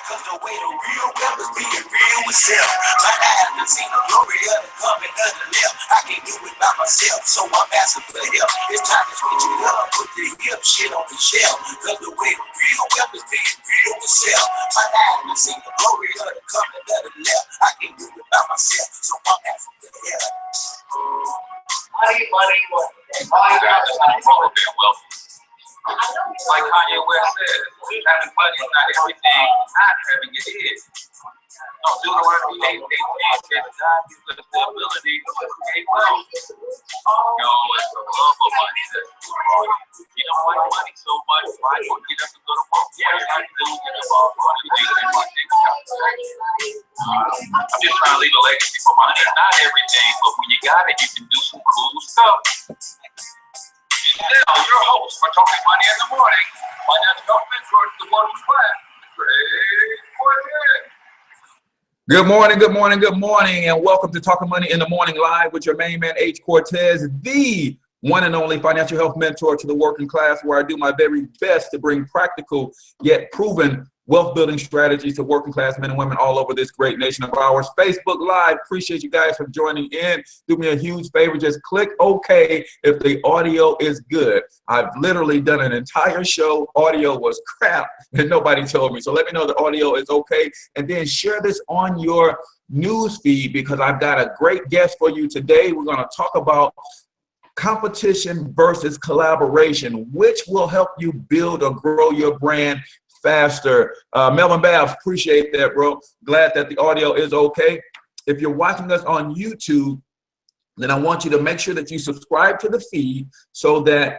Cause the way the real wealth is being real itself. My eyes done seen the glory of the coming of the left. I can't do it by myself, so I'm asking for help. It's time to switch it up, put the hip shit on the shelf. Cause the way the real wealth is being real itself. My eyes done seen the glory of the coming of the left. I can't do it by myself, so I'm asking for help. Money. All you got is not being wealthy. Like Kanye West said, having money is not everything, not having it is. No, Deuteronomy 8:18 says God gives us the ability to create wealth. It's the love of money that's you don't like money so much, why you get up and go to work? Yeah, I do get involved in I'm just trying to leave a legacy for money. It's not everything, but when you got it, you can do some cool stuff. Now, your host for Talking Money in the Morning, financial health mentor to the working class, Greg Cortez. Good morning, and welcome to Talking Money in the Morning Live with your main man, H. Cortez, the one and only financial health mentor to the working class, where I do my very best to bring practical yet proven wealth building strategies to working class men and women all over this great nation of ours. Facebook Live, appreciate you guys for joining in. Do me a huge favor, just click OK if the audio is good. I've literally done an entire show. Audio was crap and nobody told me. So let me know the audio is okay. And then share this on your news feed because I've got a great guest for you today. We're going to talk about competition versus collaboration, which will help you build or grow your brand faster. Melvin Babs, appreciate that, bro. Glad that the audio is okay. If you're watching us on YouTube, then I want you to make sure that you subscribe to the feed so that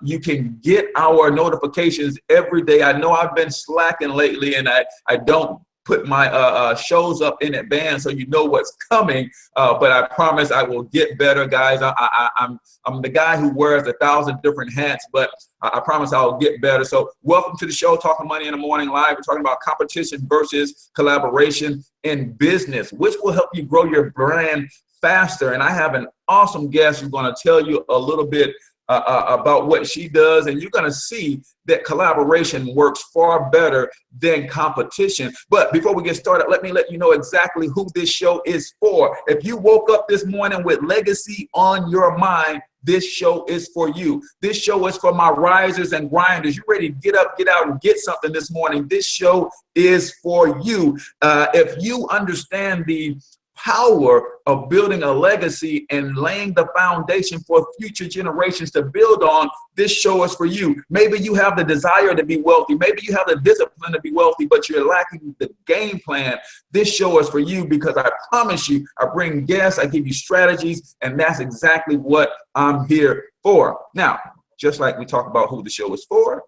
you can get our notifications every day. I know I've been slacking lately and I don't put my shows up in advance so you know what's coming, but I promise I will get better, guys. I'm the guy who wears 1,000 different hats, but I promise I'll get better. So welcome to the show, Talking Money in the Morning Live. We're talking about competition versus collaboration in business, which will help you grow your brand faster. And I have an awesome guest who's going to tell you a little bit about what she does, and you're going to see that collaboration works far better than competition. But before we get started, let me let you know exactly who this show is for. If you woke up this morning with legacy on your mind, this show is for you. This show is for my risers and grinders. You ready to get up, get out, and get something this morning? This show is for you. If you understand the power of building a legacy and laying the foundation for future generations to build on, this show is for you. Maybe you have the desire to be wealthy. Maybe you have the discipline to be wealthy, but you're lacking the game plan. This show is for you because I promise you, I bring guests, I give you strategies, and that's exactly what I'm here for. Now, just like we talk about who the show is for,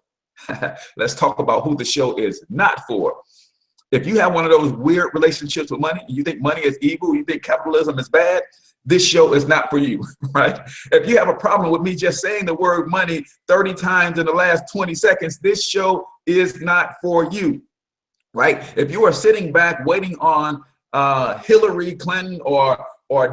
let's talk about who the show is not for. If you have one of those weird relationships with money, you think money is evil, you think capitalism is bad, this show is not for you, right? If you have a problem with me just saying the word money 30 times in the last 20 seconds, this show is not for you, right? If you are sitting back waiting on Hillary Clinton or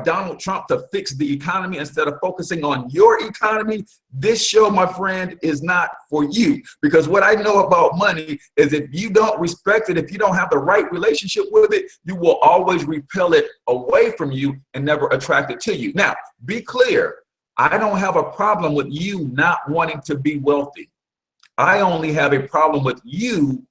Donald Trump to fix the economy instead of focusing on your economy, this show, my friend, is not for you. Because what I know about money is if you don't respect it, if you don't have the right relationship with it, you will always repel it away from you and never attract it to you. Now, be clear, I don't have a problem with you not wanting to be wealthy. I only have a problem with you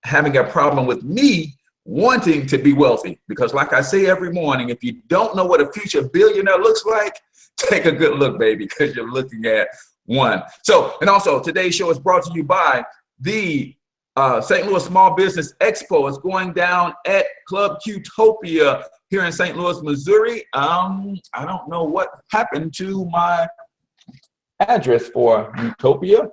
having a problem with me wanting to be wealthy. Because like I say every morning, if you don't know what a future billionaire looks like, take a good look, baby, because you're looking at one. So, and also today's show is brought to you by the St. Louis Small Business Expo. It's going down at Club Qtopia here in St. Louis, Missouri. I don't know what happened to my address for Utopia.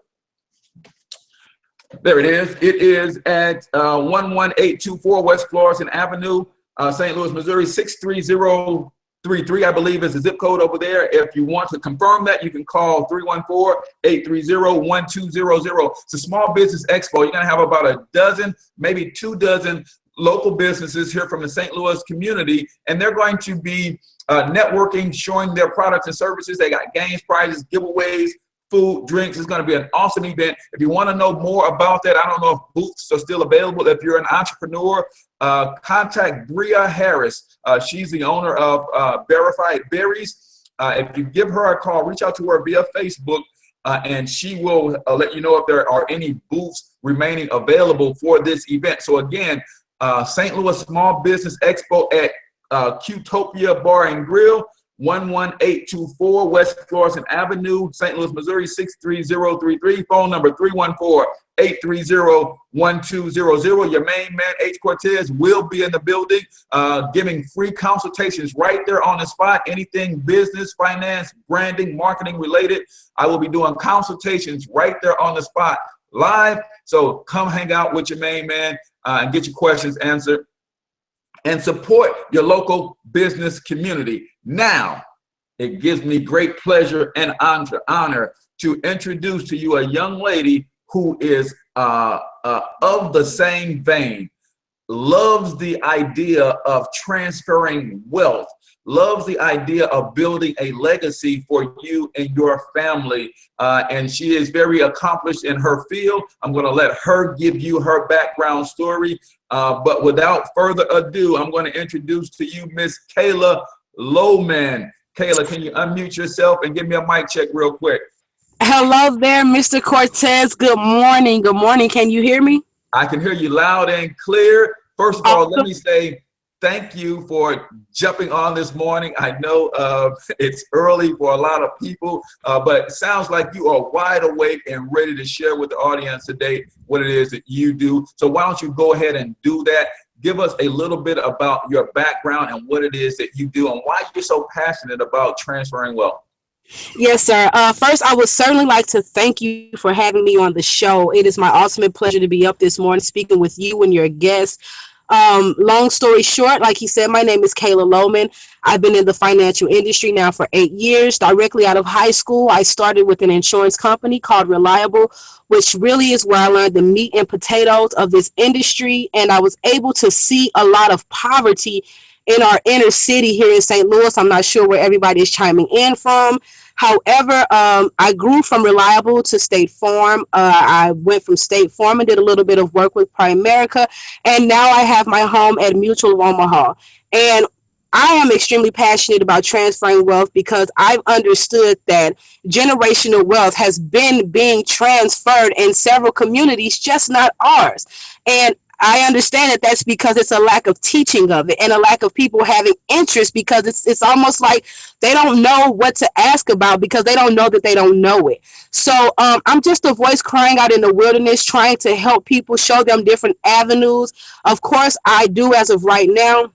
There it is. It is at 11824 West Florissant Avenue, St. Louis, Missouri, 63033, I believe, is the zip code over there. If you want to confirm that, you can call 314-830-1200. It's a small business expo. You're going to have about a dozen, maybe 2 dozen local businesses here from the St. Louis community, and they're going to be networking, showing their products and services. They got games, prizes, giveaways, food, drinks. It's going to be an awesome event. If you want to know more about that, I don't know if booths are still available. If you're an entrepreneur, contact Bria Harris. She's the owner of Verified Berries. If you give her a call, reach out to her via Facebook, and she will let you know if there are any booths remaining available for this event. So again, St. Louis Small Business Expo at Qtopia Bar and Grill, 11824 West Florissant Avenue, St. Louis, Missouri, 63033. Phone number 314-830-1200. Your main man, H. Cortez, will be in the building giving free consultations right there on the spot. Anything business, finance, branding, marketing related, I will be doing consultations right there on the spot live. So come hang out with your main man and get your questions answered and support your local business community. Now, it gives me great pleasure and honor to introduce to you a young lady who is of the same vein, loves the idea of transferring wealth, loves the idea of building a legacy for you and your family. And she is very accomplished in her field. I'm going to let her give you her background story. But without further ado, I'm going to introduce to you Miss Kayla Lohman. Kayla, can you unmute yourself and give me a mic check real quick? Hello there, Mr. Cortez. Good morning. Good morning. Can you hear me? I can hear you loud and clear. First of all, let Awesome. me say thank you for jumping on this morning. I know it's early for a lot of people, but it sounds like you are wide awake and ready to share with the audience today what it is that you do. So why don't you go ahead and do that? Give us a little bit about your background and what it is that you do and why you're so passionate about transferring wealth. Yes, sir. First, I would certainly like to thank you for having me on the show. It is my ultimate pleasure to be up this morning speaking with you and your guests. Long story short, like he said, my name is Kayla Lohman. I've been in the financial industry now for 8 years. Directly out of high school, I started with an insurance company called Reliable, which really is where I learned the meat and potatoes of this industry. And I was able to see a lot of poverty in our inner city here in St. Louis. I'm not sure where everybody is chiming in from. However, I grew from Reliable to State Farm. I went from State Farm and did a little bit of work with Primerica, and now I have my home at Mutual of Omaha. And I am extremely passionate about transferring wealth because I've understood that generational wealth has been being transferred in several communities, just not ours. And I understand that that's because it's a lack of teaching of it and a lack of people having interest, because it's almost like they don't know what to ask about because they don't know that they don't know it. So I'm just a voice crying out in the wilderness, trying to help people, show them different avenues. Of course, I do, as of right now,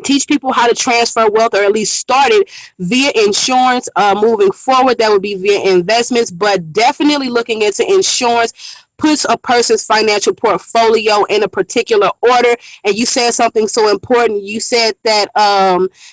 teach people how to transfer wealth, or at least start it via insurance. Moving forward, that would be via investments, but definitely looking into insurance puts a person's financial portfolio in a particular order. And you said something so important. You said that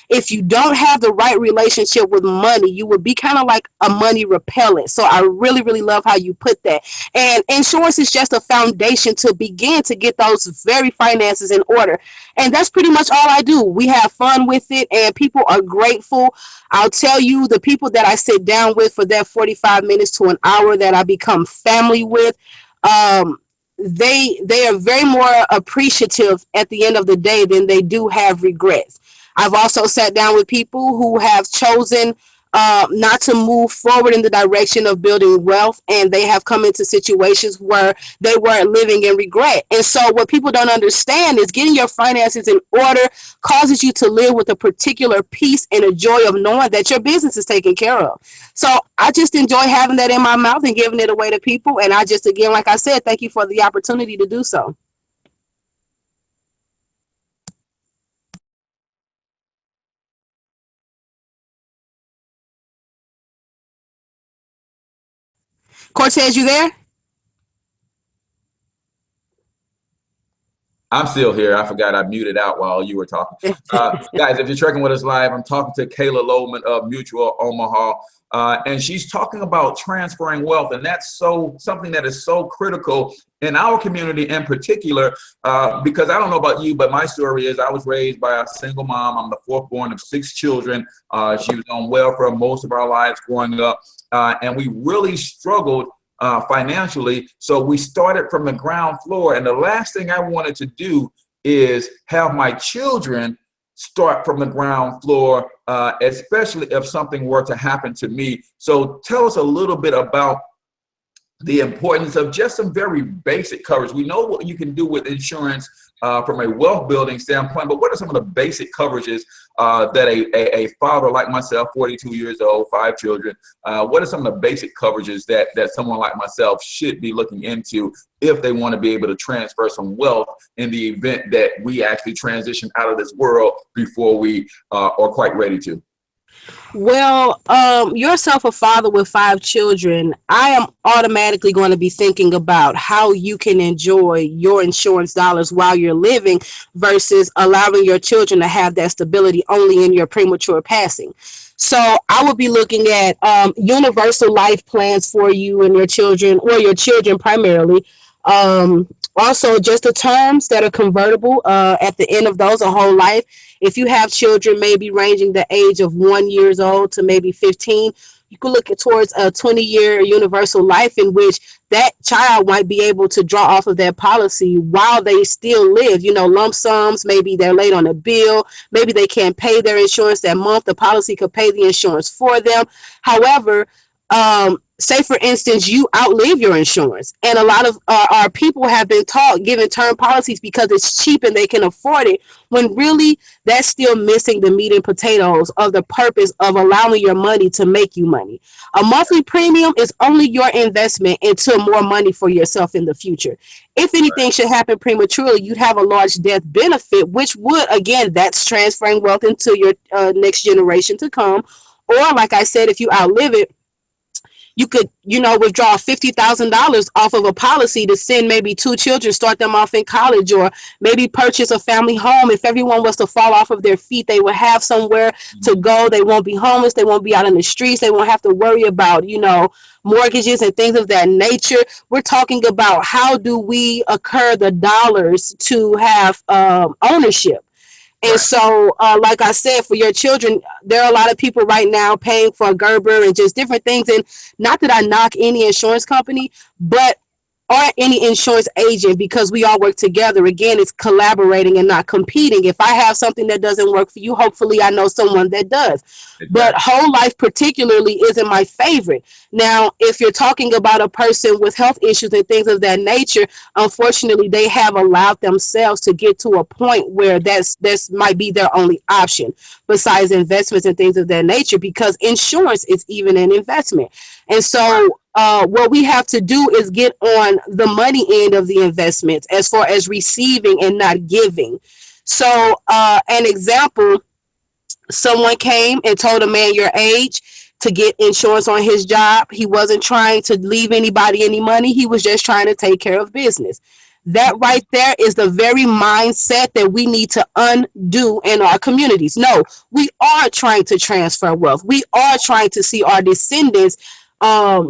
if you don't have the right relationship with money, you would be kind of like a money repellent. So I really, really love how you put that. And insurance is just a foundation to begin to get those very finances in order. And that's pretty much all I do. We have fun with it, and people are grateful. I'll tell you, the people that I sit down with for that 45 minutes to an hour that I become family with, they are very more appreciative at the end of the day than they do have regrets. I've also sat down with people who have chosen not to move forward in the direction of building wealth, and they have come into situations where they weren't living in regret. And so what people don't understand is getting your finances in order causes you to live with a particular peace and a joy of knowing that your business is taken care of. So I just enjoy having that in my mouth and giving it away to people. And I just, again, like I said, thank you for the opportunity to do so. Cortez, you there? I'm still here. I forgot I muted out while you were talking. Guys, if you're checking with us live, I'm talking to Kayla Loman of Mutual Omaha. And she's talking about transferring wealth. And that's something that is so critical in our community in particular, because I don't know about you, but my story is I was raised by a single mom. I'm the fourth born of 6 children. She was on welfare most of our lives growing up. And we really struggled financially. So we started from the ground floor. And the last thing I wanted to do is have my children start from the ground floor, especially if something were to happen to me. So tell us a little bit about the importance of just some very basic coverage. We know what you can do with insurance from a wealth building standpoint, but what are some of the basic coverages that a father like myself, 42 years old, 5 children, what are some of the basic coverages that someone like myself should be looking into if they want to be able to transfer some wealth in the event that we actually transition out of this world before we are quite ready to? Well, yourself a father with 5 children, I am automatically going to be thinking about how you can enjoy your insurance dollars while you're living versus allowing your children to have that stability only in your premature passing. So I would be looking at universal life plans for you and your children, or your children primarily. Also, just the terms that are convertible at the end of those, a whole life. If you have children maybe ranging the age of 1 year old to maybe 15, you could look towards a 20-year universal life in which that child might be able to draw off of their policy while they still live. You know, lump sums, maybe they're late on a bill, maybe they can't pay their insurance that month, the policy could pay the insurance for them. However, say for instance, you outlive your insurance, and a lot of our people have been taught given term policies because it's cheap and they can afford it, when really that's still missing the meat and potatoes of the purpose of allowing your money to make you money. A monthly premium is only your investment into more money for yourself in the future. If anything should happen prematurely, you'd have a large death benefit, which would, again, that's transferring wealth into your next generation to come. Or like I said, if you outlive it, you could, withdraw $50,000 off of a policy to send maybe 2 children, start them off in college, or maybe purchase a family home. If everyone was to fall off of their feet, they would have somewhere to go. They won't be homeless. They won't be out in the streets. They won't have to worry about, mortgages and things of that nature. We're talking about how do we occur the dollars to have ownership. And so, like I said, for your children, there are a lot of people right now paying for Gerber and just different things. And not that I knock any insurance company, but or any insurance agent, because we all work together. Again, it's collaborating and not competing. If I have something that doesn't work for you, hopefully I know someone that does. Exactly. But whole life particularly isn't my favorite. Now, if you're talking about a person with health issues and things of that nature, unfortunately, they have allowed themselves to get to a point where that's might be their only option besides investments and things of that nature, because insurance is even an investment. And so what we have to do is get on the money end of the investments as far as receiving and not giving. So an example, someone came and told a man your age to get insurance on his job. He wasn't trying to leave anybody any money. He was just trying to take care of business. That right there is the very mindset that we need to undo in our communities. No, we are trying to transfer wealth. We are trying to see our descendants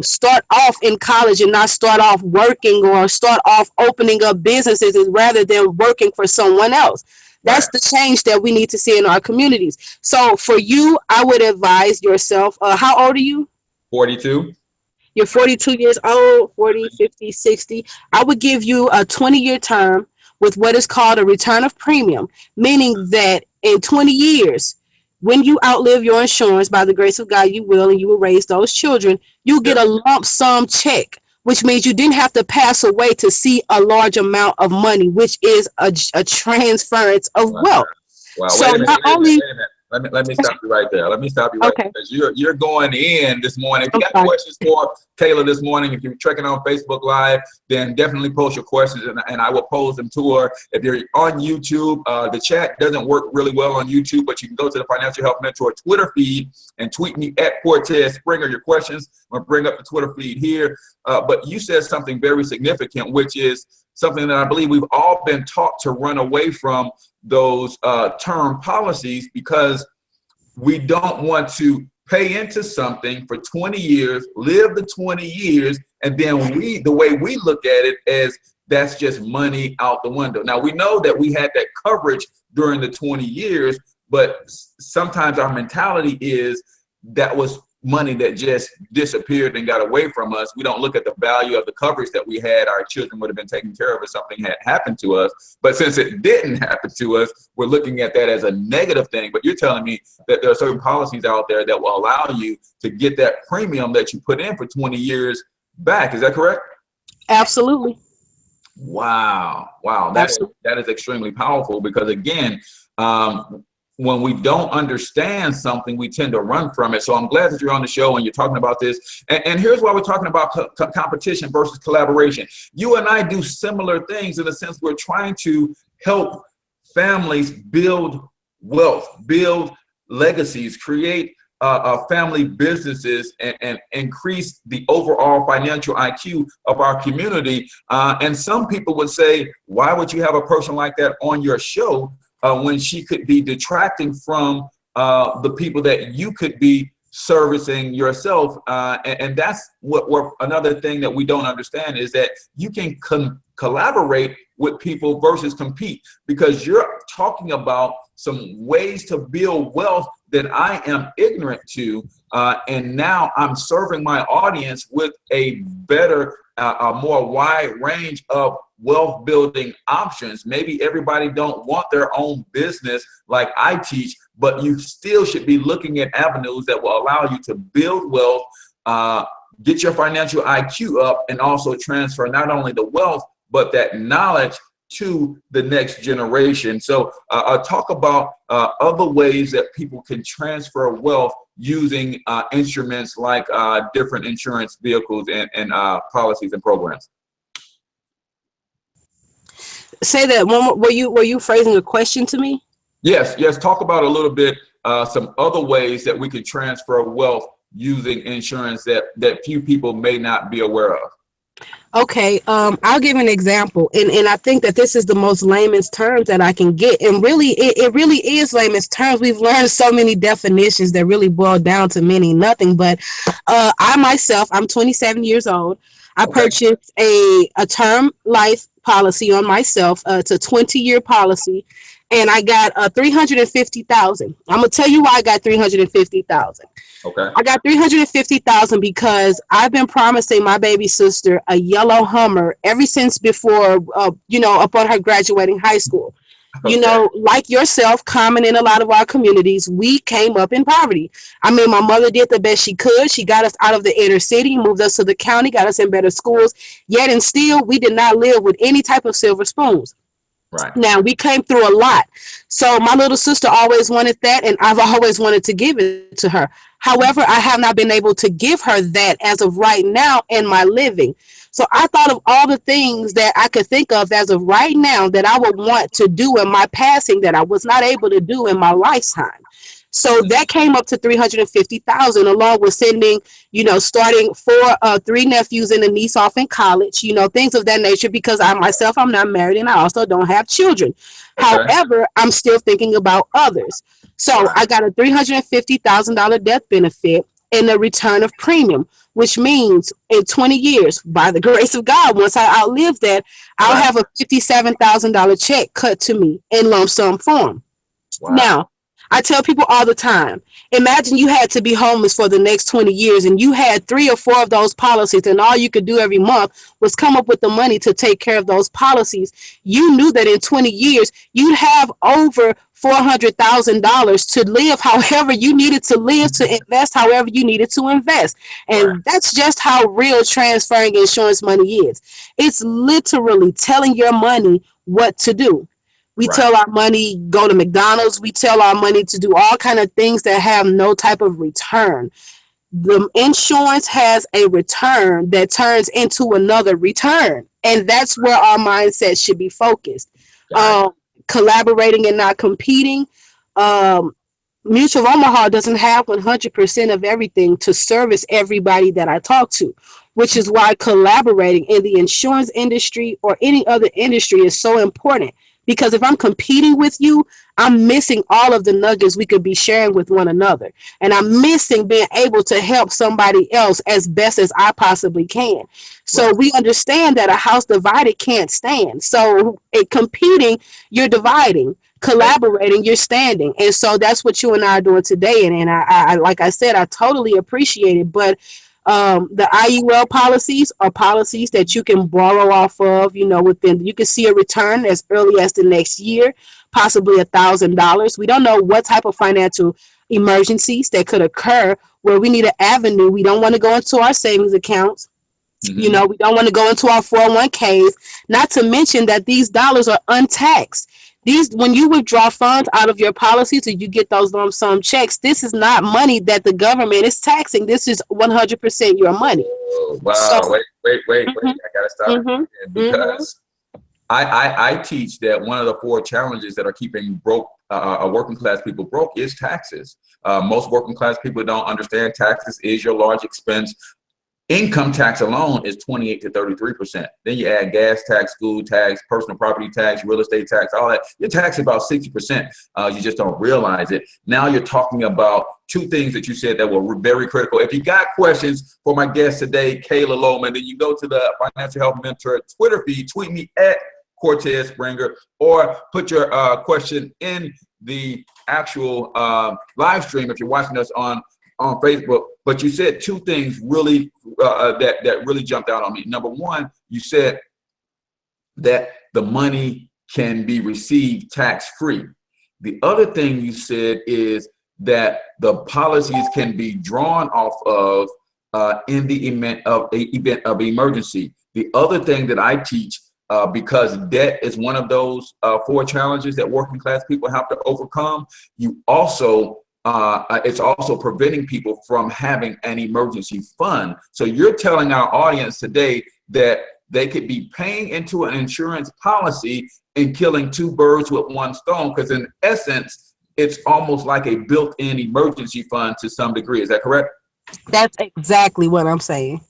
start off in college and not start off working or start off opening up businesses rather than working for someone else. That's the change that we need to see in our communities. So for you, I would advise yourself, how old are you? 42. You're 42 years old, 40, 50, 60. I would give you a 20-year term with what is called a return of premium, meaning that in 20 years, when you outlive your insurance, by the grace of God, you will, and you will raise those children, you'll get a lump sum check, which means you didn't have to pass away to see a large amount of money, which is a transference of wealth. Wow. So wait a minute. Let me stop you right there. Let me stop you right there, because you're going in this morning. If you got questions for Kayla this morning, if you're checking on Facebook Live, then definitely post your questions and I will pose them to her. If you're on YouTube, the chat doesn't work really well on YouTube, but you can go to the Financial Health Mentor Twitter feed and tweet me at Cortez Springer your questions. I'm going to bring up the Twitter feed here. But you said something very significant, which is something that I believe we've all been taught to run away from those term policies, because we don't want to pay into something for 20 years, live the 20 years, and then the way we look at it as that's just money out the window. Now, we know that we had that coverage during the 20 years, but sometimes our mentality is that was money that just disappeared and got away from us. We don't look at the value of the coverage that we had. Our children would have been taken care of if something had happened to us. But since it didn't happen to us, we're looking at that as a negative thing. But you're telling me that there are certain policies out there that will allow you to get that premium that you put in for 20 years back. Is that correct? Absolutely. Wow. Wow. That is extremely powerful, because again, when we don't understand something, we tend to run from it. So I'm glad that you're on the show and you're talking about this. And here's why we're talking about competition versus collaboration. You and I do similar things in the sense we're trying to help families build wealth, build legacies, create family businesses, and increase the overall financial IQ of our community. And some people would say, why would you have a person like that on your show when she could be detracting from the people that you could be servicing yourself? And that's what another thing that we don't understand is that you can collaborate with people versus compete, because you're talking about some ways to build wealth that I am ignorant to, and now I'm serving my audience with a better, a more wide range of wealth building options. Maybe everybody don't want their own business like I teach, but you still should be looking at avenues that will allow you to build wealth, get your financial IQ up, and also transfer not only the wealth, but that knowledge to the next generation. So talk about other ways that people can transfer wealth using instruments like different insurance vehicles and policies and programs. Say that one more. Were you phrasing a question to me? Yes. Talk about a little bit some other ways that we could transfer wealth using insurance that few people may not be aware of. Okay, I'll give an example, and I think that this is the most layman's terms that I can get, and really, it really is layman's terms. We've learned so many definitions that really boil down to meaning nothing, but I myself, I'm 27 years old. I purchased a term life policy on myself. It's a 20-year policy, and I got $350,000. I'm gonna tell you why I got $350,000. Okay. I got $350,000 because I've been promising my baby sister a yellow Hummer ever since before, upon her graduating high school. Okay. You know, like yourself, common in a lot of our communities, we came up in poverty. I mean, my mother did the best she could. She got us out of the inner city, moved us to the county, got us in better schools. Yet and still, we did not live with any type of silver spoons. Right. Now, we came through a lot. So my little sister always wanted that, and I've always wanted to give it to her. However, I have not been able to give her that as of right now in my living. So I thought of all the things that I could think of as of right now that I would want to do in my passing that I was not able to do in my lifetime. So that came up to $350,000, along with sending, starting 3 nephews and a niece off in college, things of that nature, because I'm not married and I also don't have children. Okay. However, I'm still thinking about others. So I got a $350,000 death benefit and a return of premium, which means in 20 years, by the grace of God, once I outlive that, I'll have a $57,000 check cut to me in lump sum form. Wow. Now, I tell people all the time, imagine you had to be homeless for the next 20 years and you had 3 or 4 of those policies, and all you could do every month was come up with the money to take care of those policies. You knew that in 20 years, you'd have over $400,000 to live however you needed to live, to invest however you needed to invest. And that's just how real transferring insurance money is. It's literally telling your money what to do. We tell our money, go to McDonald's. We tell our money to do all kind of things that have no type of return. The insurance has a return that turns into another return. And that's where our mindset should be focused. Collaborating and not competing. Mutual Omaha doesn't have 100% of everything to service everybody that I talk to. which is why collaborating in the insurance industry or any other industry is so important. Because if I'm competing with you, I'm missing all of the nuggets we could be sharing with one another. And I'm missing being able to help somebody else as best as I possibly can. So Right. we understand that a house divided can't stand. So competing, you're dividing. Collaborating, you're standing. And so that's what you and I are doing today. And I like I said, I totally appreciate it. But the IUL policies are policies that you can borrow off of, you know, within, you can see a return as early as the next year, possibly $1,000. We don't know what type of financial emergencies that could occur where we need an avenue. We don't want to go into our savings accounts. You know, we don't want to go into our 401ks, not to mention that these dollars are untaxed. These, when you withdraw funds out of your policies or you get those lump sum checks, this is not money that the government is taxing. This is 100% your money. Wow. So, Wait. mhm, I gotta stop mhm, you because I teach that one of the 4 challenges that are keeping broke working class people broke is taxes. Most working class people don't understand taxes is your large expense. Income tax alone is 28 to 33%. Then you add gas tax, school tax, personal property tax, real estate tax, all that. You're taxed about 60%. You just don't realize it. Now you're talking about 2 things that you said that were very critical. If you got questions for my guest today, Kayla Lohman, then you go to the Financial Health Mentor Twitter feed, tweet me at Cortez Springer, or put your question in the actual live stream if you're watching us on Facebook. But you said 2 things really that really jumped out on me. Number one, you said that the money can be received tax-free. The other thing you said is that the policies can be drawn off of in the event of emergency. The other thing that I teach, because debt is one of those 4 challenges that working class people have to overcome, you also it's also preventing people from having an emergency fund. So you're telling our audience today that they could be paying into an insurance policy and killing 2 birds with 1 stone, because in essence, it's almost like a built-in emergency fund to some degree. Is that correct? that's exactly what I'm saying.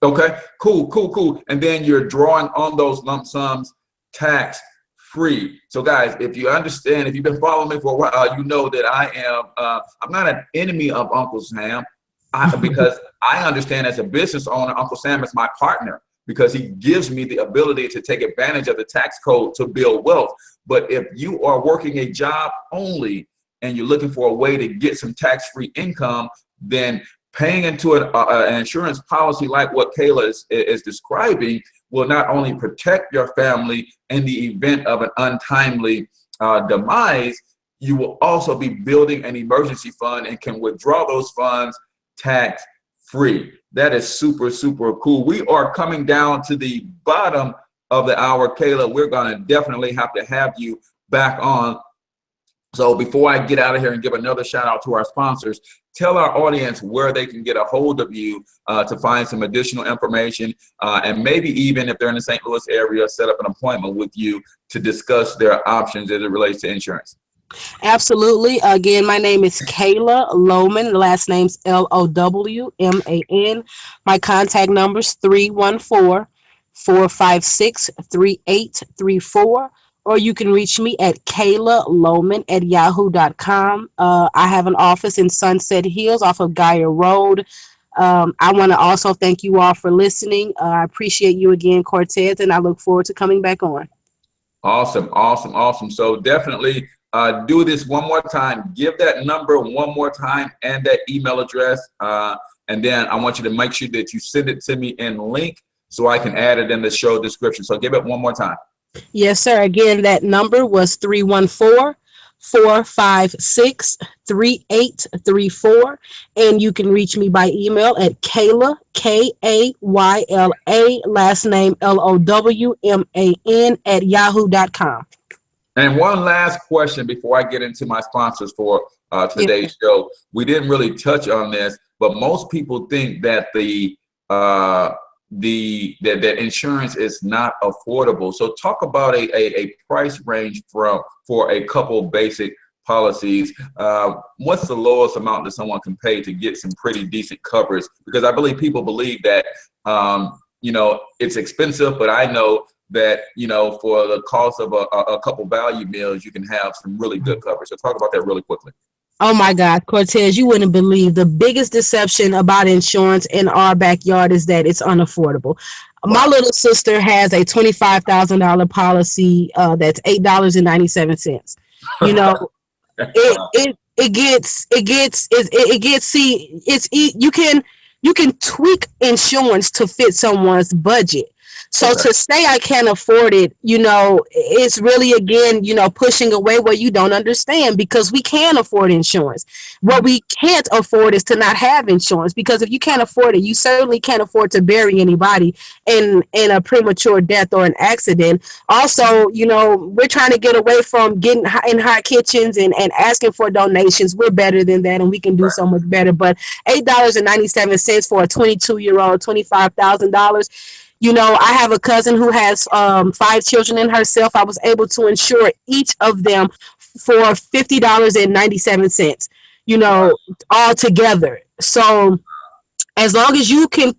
Okay, cool. And then you're drawing on those lump sums tax free. So guys, if you understand, if you've been following me for a while, you know that I am, I'm not an enemy of Uncle Sam, because I understand as a business owner, Uncle Sam is my partner because he gives me the ability to take advantage of the tax code to build wealth. But if you are working a job only and you're looking for a way to get some tax-free income, then paying into an insurance policy like what Kayla is describing will not only protect your family in the event of an untimely demise, you will also be building an emergency fund and can withdraw those funds tax-free. That is super, super cool. We are coming down to the bottom of the hour, Kayla. We're gonna definitely have to have you back on. So before I get out of here and give another shout out to our sponsors, tell our audience where they can get a hold of you to find some additional information, and maybe even if they're in the St. Louis area, set up an appointment with you to discuss their options as it relates to insurance. Absolutely. Again, my name is Kayla Lohman. The last name's Lowman. My contact number is 314-456-3834. Or you can reach me at KaylaLoman@yahoo.com. I have an office in Sunset Hills off of Geyer Road. I want to also thank you all for listening. I appreciate you again, Cortez, and I look forward to coming back on. Awesome. So definitely do this one more time. Give that number one more time and that email address. And then I want you to make sure that you send it to me in link so I can add it in the show description. So give it one more time. Yes, sir. Again, that number was 314-456-3834. And you can reach me by email at Kayla, Kayla, last name Lowman @yahoo.com. And one last question before I get into my sponsors for today's show. We didn't really touch on this, but most people think that that insurance is not affordable. So talk about a price range for a couple basic policies. What's the lowest amount that someone can pay to get some pretty decent coverage? Because I believe people believe that, you know, it's expensive, but I know that, you know, for the cost of a couple value meals, you can have some really good coverage. So talk about that really quickly. Oh my God, Cortez, you wouldn't believe the biggest deception about insurance in our backyard is that it's unaffordable. My little sister has a $25,000 policy that's $8.97. You know, you can tweak insurance to fit someone's budget. So to say I can't afford it, you know, it's really, again, you know, pushing away what you don't understand, because we can afford insurance. What we can't afford is to not have insurance, because if you can't afford it, you certainly can't afford to bury anybody in a premature death or an accident. Also, you know, we're trying to get away from getting in hot kitchens and asking for donations. We're better than that, and we can do so much better. But $8.97 for a 22-year-old, $25,000. You know, I have a cousin who has 5 children and herself. I was able to insure each of them for $50.97, you know, all together. So as long as you can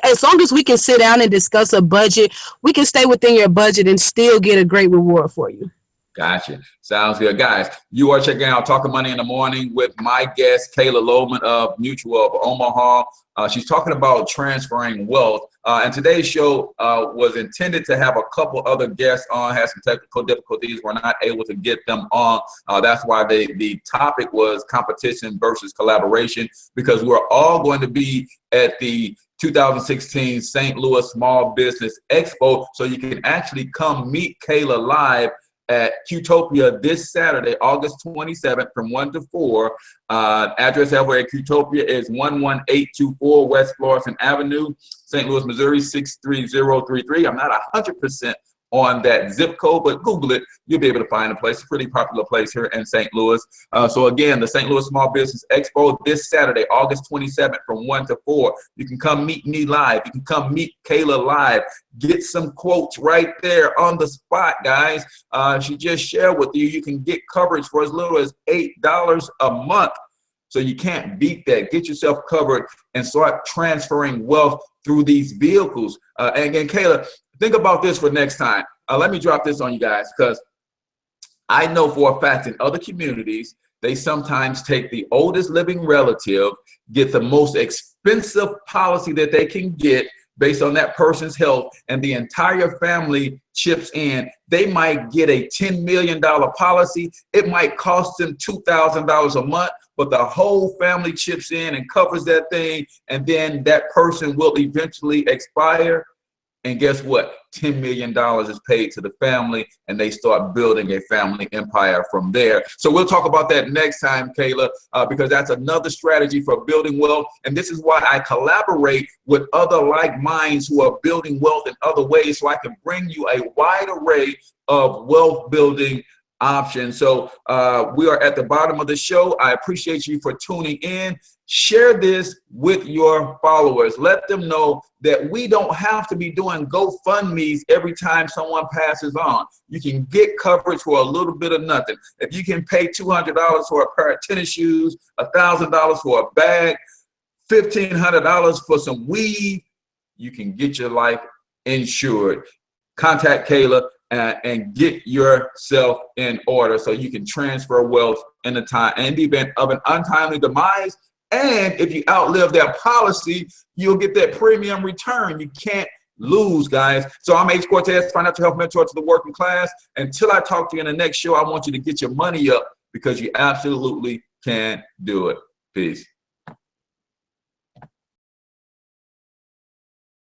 as long as we can sit down and discuss a budget, we can stay within your budget and still get a great reward for you. Gotcha. Sounds good. Guys, you are checking out Talking Money in the Morning with my guest, Kayla Lohman of Mutual of Omaha. She's talking about transferring wealth. And today's show was intended to have a couple other guests on, had some technical difficulties. We're not able to get them on. That's why the topic was competition versus collaboration, because we're all going to be at the 2016 St. Louis Small Business Expo. So you can actually come meet Kayla live at Qtopia this Saturday, August 27th from 1 to 4. Address everywhere at Qtopia is 11824 West Florissant Avenue, St. Louis, Missouri 63033. I'm not 100% on that zip code, but Google it. You'll be able to find a place. It's a pretty popular place here in St. Louis. So again, the St. Louis Small Business Expo this Saturday, August 27th from 1 to 4. You can come meet me live. You can come meet Kayla live. Get some quotes right there on the spot, guys. She just shared with you, you can get coverage for as little as $8 a month. So you can't beat that. Get yourself covered and start transferring wealth through these vehicles. And again, Kayla, think about this for next time. Let me drop this on you guys, because I know for a fact in other communities, they sometimes take the oldest living relative, get the most expensive policy that they can get based on that person's health, and the entire family chips in. They might get a $10 million policy. It might cost them $2,000 a month, but the whole family chips in and covers that thing, and then that person will eventually expire. And guess what? $10 million is paid to the family, and they start building a family empire from there. So we'll talk about that next time, Kayla, because that's another strategy for building wealth. And this is why I collaborate with other like minds who are building wealth in other ways, so I can bring you a wide array of wealth building options. So we are at the bottom of the show. I appreciate you for tuning in. Share this with your followers. Let them know that we don't have to be doing GoFundMes every time someone passes on. You can get coverage for a little bit of nothing. If you can pay $200 for a pair of tennis shoes, $1,000 for a bag, $1,500 for some weave, you can get your life insured. Contact Kayla and get yourself in order so you can transfer wealth in the event of an untimely demise. And if you outlive that policy, you'll get that premium return. You can't lose, guys. So I'm H. Cortez, financial health mentor to the working class. Until I talk to you in the next show, I want you to get your money up, because you absolutely can do it. Peace.